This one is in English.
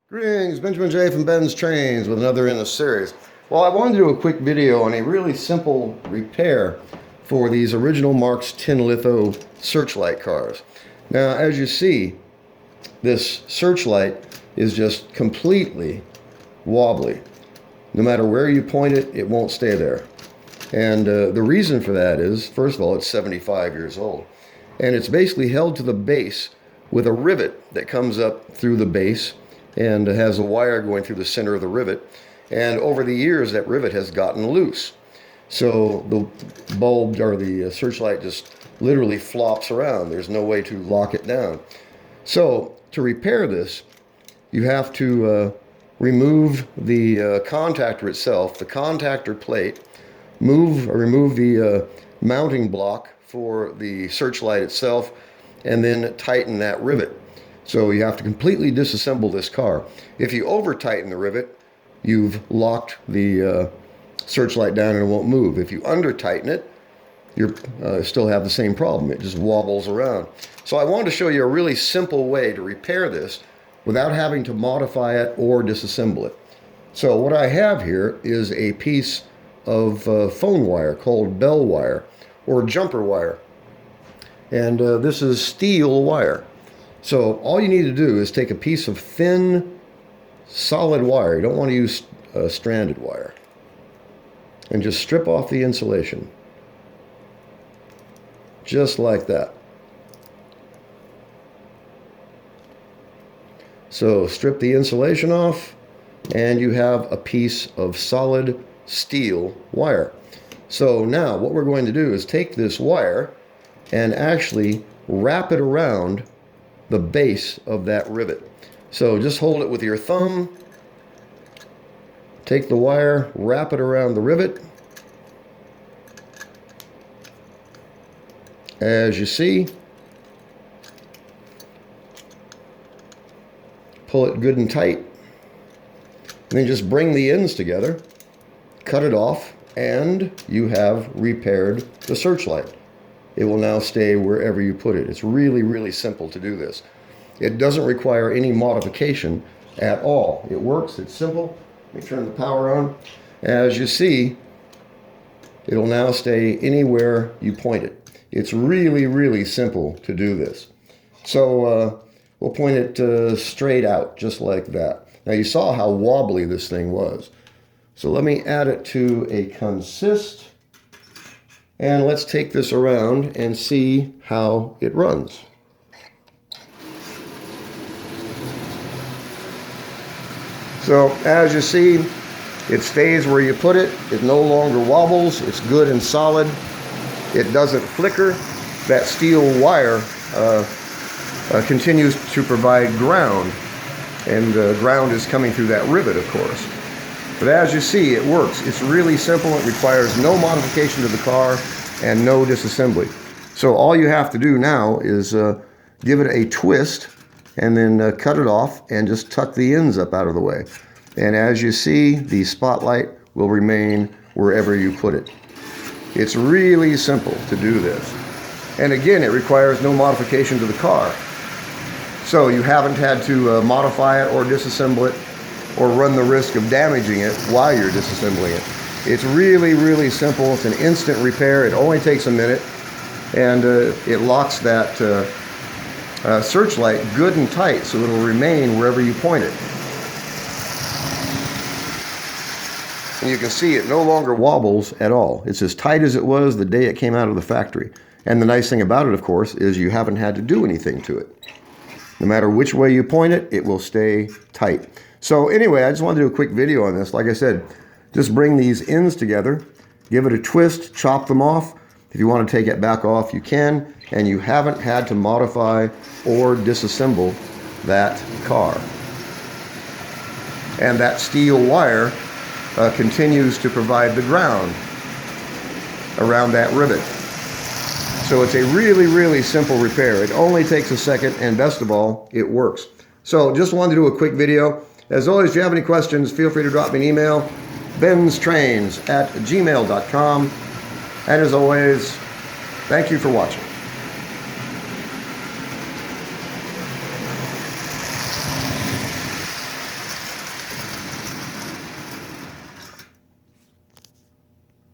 Greetings, Benjamin J from BENZTRAINZ with another in the series. Well, I wanted to do a quick video on a really simple repair for these original Marx tin litho Searchlight cars. Now, as you see, this Searchlight is just completely wobbly. No matter where you point it, it won't stay there. And the reason for that is, first of all, it's 75 years old. And it's basically held to the base with a rivet that comes up through the base and has a wire going through the center of the rivet. And over the years, that rivet has gotten loose. So the bulb or the Searchlight just literally flops around. There's no way to lock it down. So to repair this, you have to remove the contactor itself, the contactor plate, remove the mounting block for the Searchlight itself, and then tighten that rivet. So you have to completely disassemble this car. If you over tighten the rivet, you've locked the Searchlight down and it won't move. If you under tighten it, you still have the same problem. It just wobbles around. So I wanted to show you a really simple way to repair this without having to modify it or disassemble it. So what I have here is a piece of phone wire called bell wire or jumper wire. And this is steel wire. So all you need to do is take a piece of thin, solid wire. You don't want to use stranded wire. And just strip off the insulation. Just like that. So strip the insulation off, and you have a piece of solid steel wire. So now what we're going to do is take this wire and actually wrap it around the base of that rivet. So just hold it with your thumb, take the wire, wrap it around the rivet. As you see, pull it good and tight, and then just bring the ends together, cut it off, and you have repaired the Searchlight. It will now stay wherever you put it. It's really, really simple to do this. It doesn't require any modification at all. It works, it's simple. Let me turn the power on. As you see, it'll now stay anywhere you point it. It's really, really simple to do this. So we'll point it straight out, just like that. Now you saw how wobbly this thing was. So let me add it to a consist. And let's take this around and see how it runs. So as you see, it stays where you put it. It no longer wobbles. It's good and solid. It doesn't flicker. That steel wire continues to provide ground. And ground is coming through that rivet, of course. But as you see, it works. It's really simple. It requires no modification to the car and no disassembly. So all you have to do now is give it a twist and then cut it off and just tuck the ends up out of the way. And as you see, the spotlight will remain wherever you put it. It's really simple to do this. And again, it requires no modification to the car. So you haven't had to modify it or disassemble it, or run the risk of damaging it while you're disassembling it. It's really, really simple. It's an instant repair. It only takes a minute, and it locks that Searchlight good and tight so it'll remain wherever you point it. And you can see it no longer wobbles at all. It's as tight as it was the day it came out of the factory. And the nice thing about it, of course, is you haven't had to do anything to it. No matter which way you point it, it will stay tight. So anyway, I just wanted to do a quick video on this. Like I said, just bring these ends together, give it a twist, chop them off. If you want to take it back off, you can, and you haven't had to modify or disassemble that car. And that steel wire continues to provide the ground around that rivet. So it's a really, really simple repair. It only takes a second, and best of all, it works. So just wanted to do a quick video. As always, if you have any questions, feel free to drop me an email, BENZTRAINZ@gmail.com. And as always, thank you for watching.